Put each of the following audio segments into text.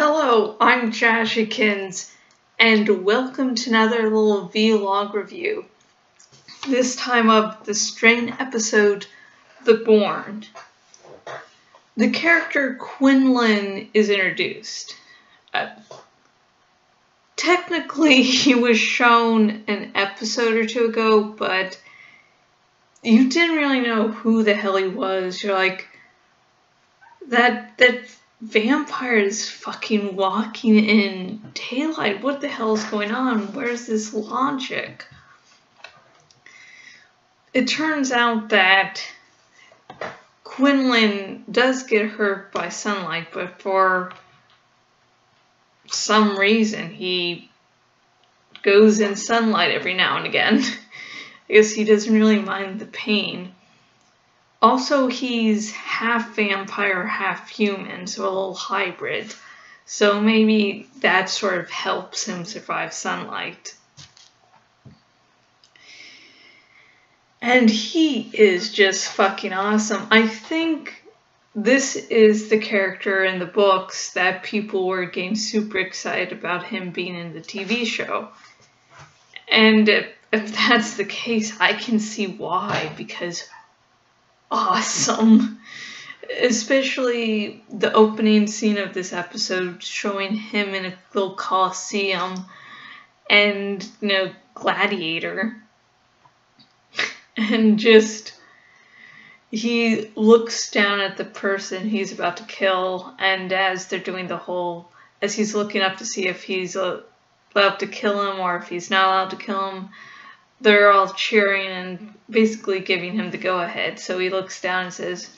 Hello, I'm Jashikins, and welcome to another little vlog review. This time of the Strain episode, The Bourne. The character Quinlan is introduced. Technically, he was shown an episode or two ago, but you didn't really know who the hell he was. You're like, that vampire is fucking walking in daylight. What the hell is going on? Where's this logic? It turns out that Quinlan does get hurt by sunlight, but for some reason he goes in sunlight every now and again. I guess he doesn't really mind the pain. Also, he's half vampire, half human, so a little hybrid. So maybe that sort of helps him survive sunlight. And he is just fucking awesome. I think this is the character in the books that people were getting super excited about him being in the TV show. And if that's the case, I can see why, because awesome. Especially the opening scene of this episode showing him in a little coliseum and, Gladiator. And just, he looks down at the person he's about to kill, and as they're doing as he's looking up to see if he's allowed to kill him or if he's not allowed to kill him, they're all cheering and basically giving him the go-ahead. So he looks down and says,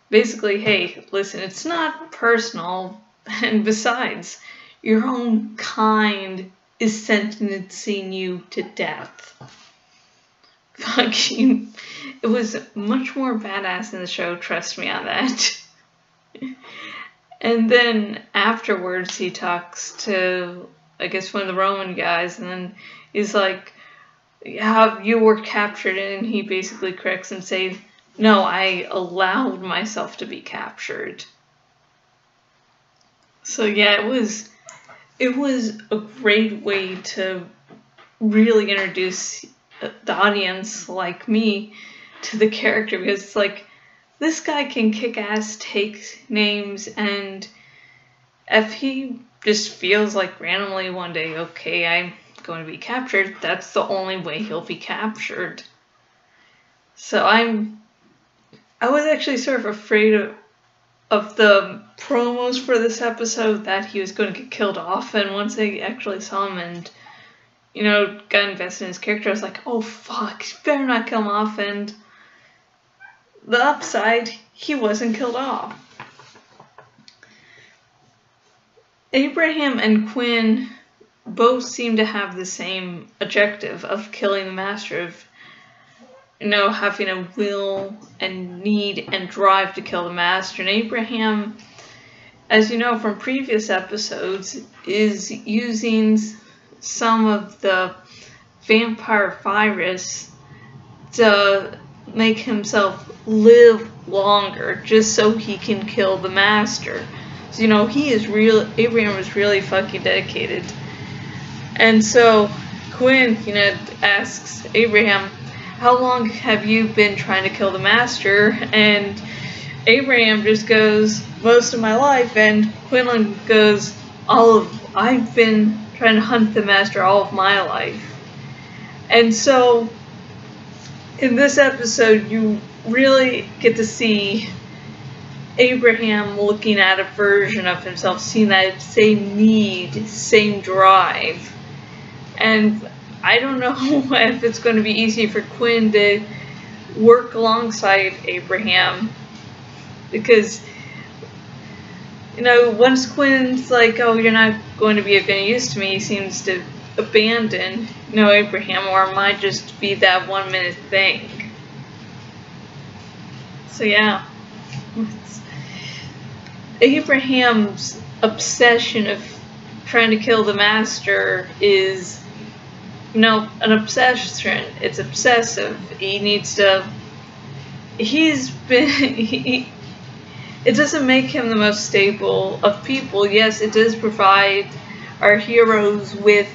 basically, hey, listen, it's not personal, and besides, your own kind is sentencing you to death. Fucking, it was much more badass in the show, trust me on that. And then afterwards he talks to, I guess, one of the Roman guys, and then he's like, yeah, you were captured, and he basically corrects him, saying, no, I allowed myself to be captured. So yeah, it was a great way to really introduce the audience, like me, to the character, because it's like, this guy can kick ass, take names, and if he just feels like randomly one day, okay, I'm going to be captured, that's the only way he'll be captured. So I was actually sort of afraid of the promos for this episode that he was going to get killed off, and once I actually saw him and got invested in his character, I was like, oh fuck, better not kill him off. And the upside, he wasn't killed off. Abraham and Quinn both seem to have the same objective of killing the master, of having a will and need and drive to kill the master. And Abraham, as you know from previous episodes, is using some of the vampire virus to make himself live longer, just so he can kill the master. So Abraham is really fucking dedicated. And so Quinn, asks Abraham, how long have you been trying to kill the master? And Abraham just goes, most of my life. And Quinlan goes, I've been trying to hunt the master all of my life. And so in this episode, you really get to see Abraham looking at a version of himself, seeing that same need, same drive. And I don't know if it's going to be easy for Quinn to work alongside Abraham, because once Quinn's like, oh, you're not going to be of any use to me, he seems to abandon Abraham, or it might just be that 1 minute thing. So yeah, Abraham's obsession of trying to kill the master is an obsession. It's obsessive. He needs to. it doesn't make him the most stable of people. Yes, it does provide our heroes with,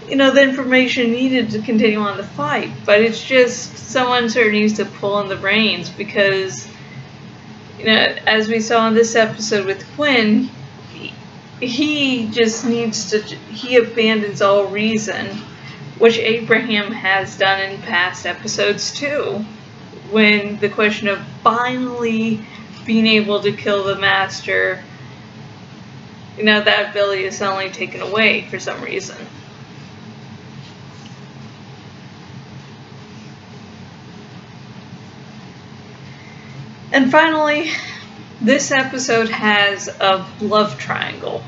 you know, the information needed to continue on the fight, but it's just someone sort of needs to pull in the reins because, you know, as we saw in this episode with Quinn, he just needs to, he abandons all reason, which Abraham has done in past episodes too, when the question of finally being able to kill the Master, you know, that ability is suddenly taken away for some reason. And finally, this episode has a love triangle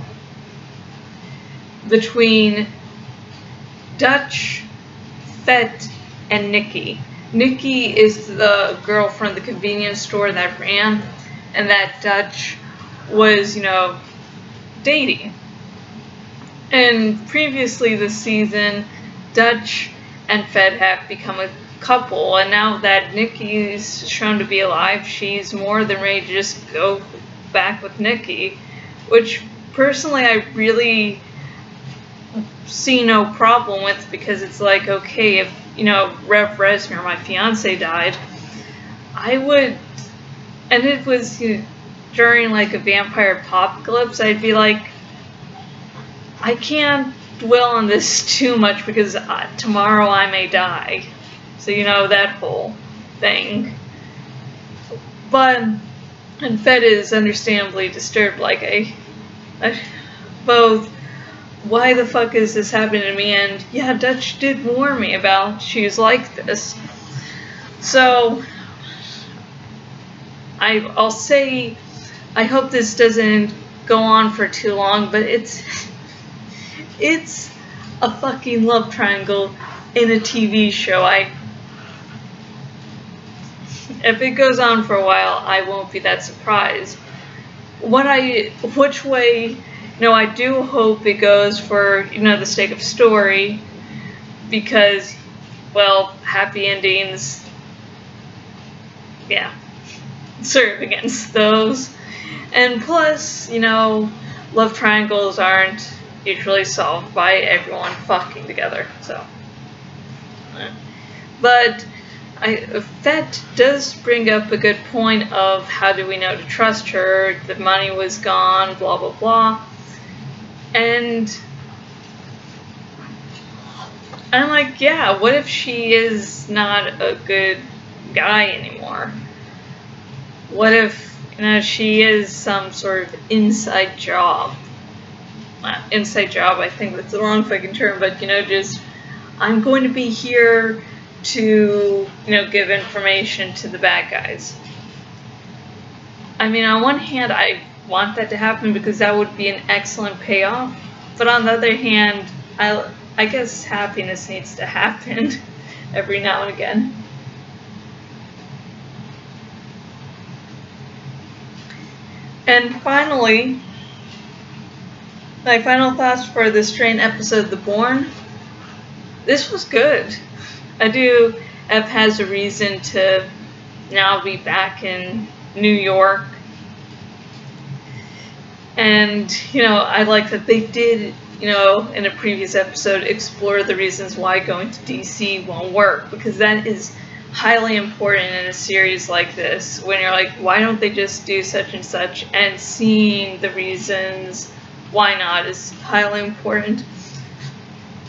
between Dutch, Fett, and Nikki. Nikki is the girl from the convenience store that ran, and that Dutch was, you know, dating. And previously this season, Dutch and Fett have become a couple, and now that Nikki's shown to be alive, she's more than ready to just go back with Nikki, which personally I really see no problem with, because it's like, okay, if, you know, Rev Resner, my fiance, died, I would, and it was, you know, during like a vampire apocalypse, I'd be like, I can't dwell on this too much because tomorrow I may die. So, you know, that whole thing. But, and Fett is understandably disturbed, like, I both, why the fuck is this happening to me? And, yeah, Dutch did warn me about she's like this. So, I'll say, I hope this doesn't go on for too long, but it's a fucking love triangle in a TV show. If it goes on for a while, I won't be that surprised. Which way, you know, I do hope it goes for, you know, the sake of story, because, well, happy endings, yeah, serve against those. And plus, you know, love triangles aren't usually solved by everyone fucking together, so. But Fett does bring up a good point of how do we know to trust her, the money was gone, blah blah blah. And I'm like, yeah, what if she is not a good guy anymore? What if, you know, she is some sort of inside job? Inside job, I think that's the wrong fucking term, but, you know, just, I'm going to be here to, you know, give information to the bad guys. I mean, on one hand, I want that to happen because that would be an excellent payoff, but on the other hand, I guess happiness needs to happen every now and again. And finally, my final thoughts for this Strain episode, The Bourne. This was good. I do have has a reason to now be back in New York. And, you know, I like that they did, you know, in a previous episode, explore the reasons why going to DC won't work, because that is highly important in a series like this, when you're like, why don't they just do such and such, and seeing the reasons why not is highly important.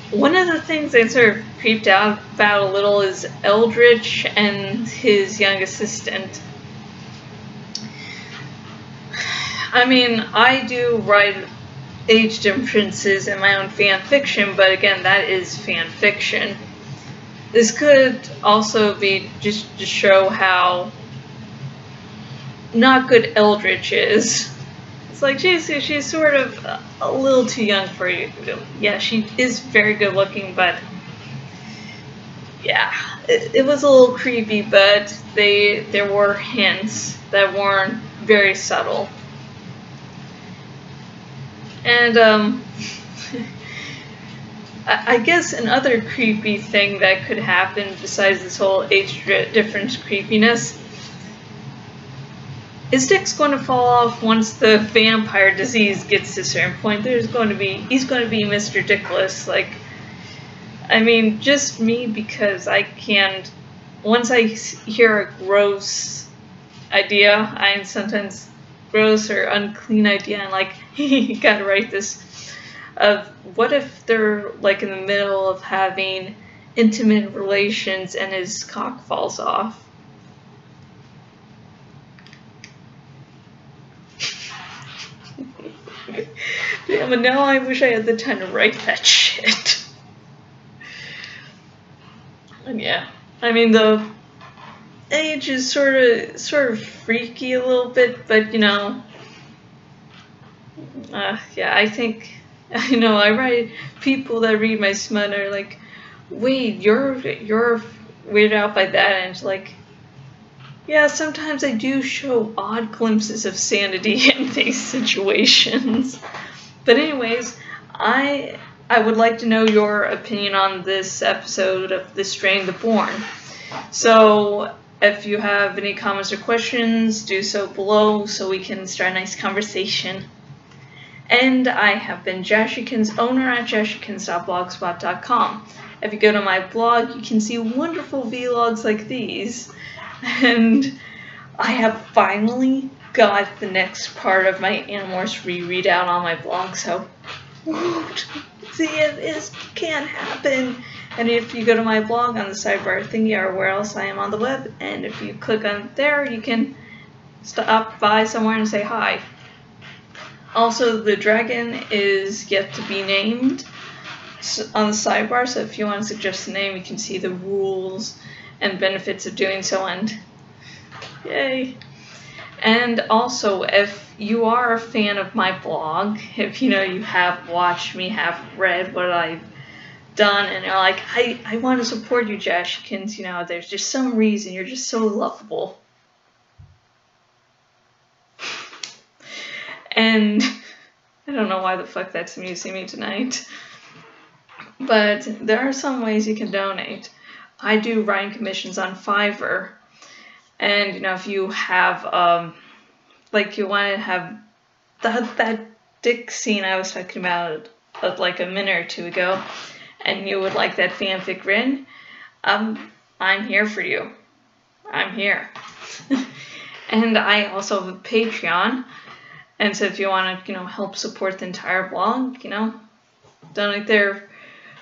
One of the things I sort of creeped out about a little is Eldritch and his young assistant. I mean, I do write age differences in my own fan fiction, but again, that is fan fiction. This could also be just to show how not good Eldritch is. It's like, she's sort of a little too young for you. Yeah, she is very good looking, but yeah, it was a little creepy, but there were hints that weren't very subtle. And I guess another creepy thing that could happen besides this whole age difference creepiness his dick's going to fall off once the vampire disease gets to a certain point. He's going to be Mr. Dickless. Like, I mean, just me, because I can't, once I hear a gross idea, I'm sometimes gross or unclean idea, and like, you gotta write this, of what if they're like in the middle of having intimate relations and his cock falls off? Yeah, but now I wish I had the time to write that shit. And yeah, I mean, the age is sort of freaky a little bit, but you know, yeah, I think, I know, I write, people that read my smut are like, wait, you're weirded out by that, and it's like, yeah, sometimes I do show odd glimpses of sanity in these situations. But anyways, I would like to know your opinion on this episode of The Strain the Born. So if you have any comments or questions, do so below so we can start a nice conversation. And I have been Jashikins, owner at jashikins.blogspot.com. If you go to my blog, you can see wonderful vlogs like these. And I have finally got the next part of my Animorphs reread out on my blog, so see, it can happen. And if you go to my blog on the sidebar thingy, or where else I am on the web, and if you click on there, you can stop by somewhere and say hi. Also, the dragon is yet to be named on the sidebar, so if you want to suggest a name, you can see the rules and benefits of doing so, and yay. And also, if you are a fan of my blog, if you know you have watched me, have read what I've done, and you're like, I want to support you, Jashikins, you know, there's just some reason you're just so lovable. And I don't know why the fuck that's amusing me tonight. But there are some ways you can donate. I do writing commissions on Fiverr. And, you know, if you have, like, you want to have that dick scene I was talking about like a minute or two ago, and you would like that fanfic written, I'm here for you. I'm here. And I also have a Patreon. And so if you want to, you know, help support the entire blog, you know, donate there.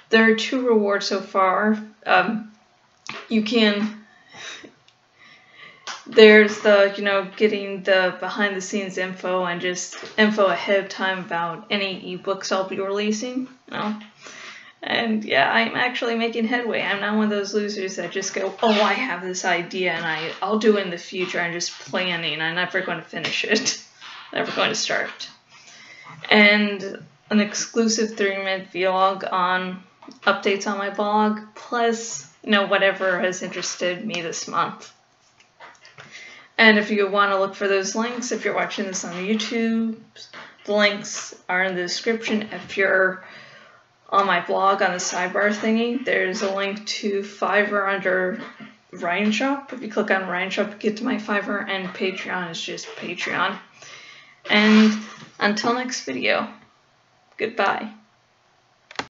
There are 2 rewards so far. You can, there's the, you know, getting the behind the scenes info and just info ahead of time about any ebooks I'll be releasing, you know. And yeah, I'm actually making headway. I'm not one of those losers that just go, oh, I have this idea and I'll do it in the future. I'm just planning. I'm never going to finish it. Never going to start. And an exclusive 3-minute vlog on updates on my blog, plus, you know, whatever has interested me this month. And if you want to look for those links, if you're watching this on YouTube, the links are in the description. If you're on my blog on the sidebar thingy, there's a link to Fiverr under Writing Shop. If you click on Writing Shop, you get to my Fiverr, and Patreon is just Patreon. And until next video, goodbye.